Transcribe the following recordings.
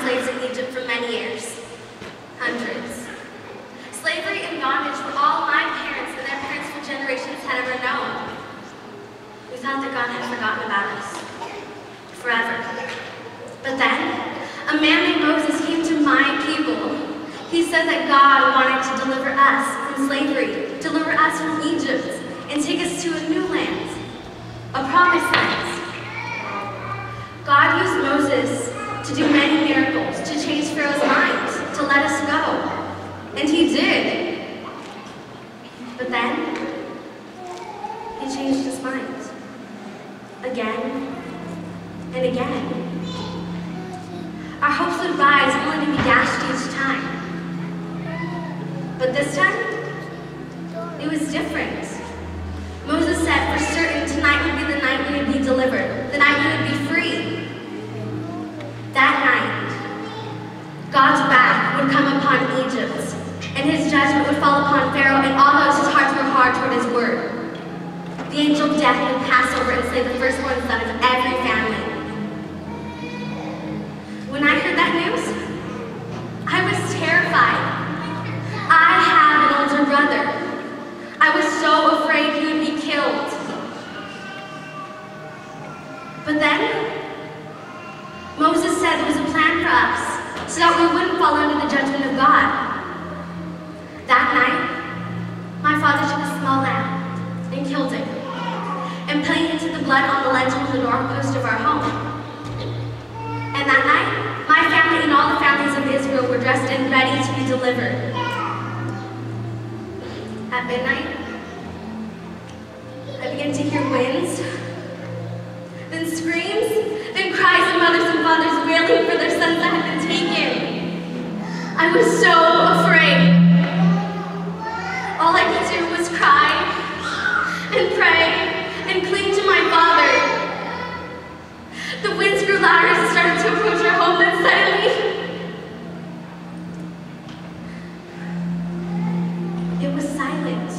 slaves in Egypt for many years. Hundreds. Slavery and bondage were all my parents and their parents for generations had ever known. We thought that God had forgotten about us. Forever. But then, a man named Moses came to my people. He said that God wanted to deliver us from slavery, deliver us from Egypt, and take us to a new land, a promised land. God used Moses to do many miracles, to change Pharaoh's mind, to let us go. And he did. But then, he changed his mind. Again and again. Our hopes would rise only to be dashed each time. But this time, it was different. Moses said for certain tonight would be the night we would be delivered, the night we would be free. That night, God's wrath would come upon Egypt, and his judgment would fall upon Pharaoh and all those whose hearts were hard toward his word. The angel of death would pass over and slay the firstborn son of every family. When I heard that news, I was terrified. I have an older brother. I was so afraid he would be killed. But then, Moses said there was a plan for us so that we wouldn't fall under the judgment of God. That night, my father took a small lamb and killed it and painted the blood on the lintel of the doorpost of our home. And that night, my family and all the families of Israel were dressed and ready to be delivered. At midnight, I began to hear winds, then screams, then cries of mothers and fathers wailing for their sons that had been taken. I was so afraid. All I could do was cry and pray and cling to my father. The winds grew louder as it started to approach our home, then suddenly, it was silent.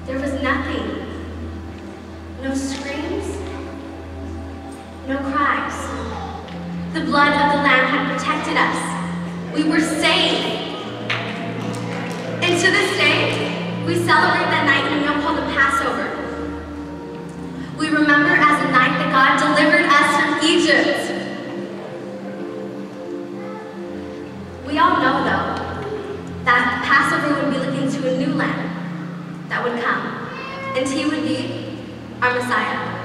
There was nothing. No screams, no cries. The blood of the Lamb had protected us. We were safe. And to this day, we celebrate that night in a meal called the Passover. We remember as a night that God delivered us from Egypt. We all know, though, that Passover would be looking to a new Lamb that would come, and he would be our Messiah.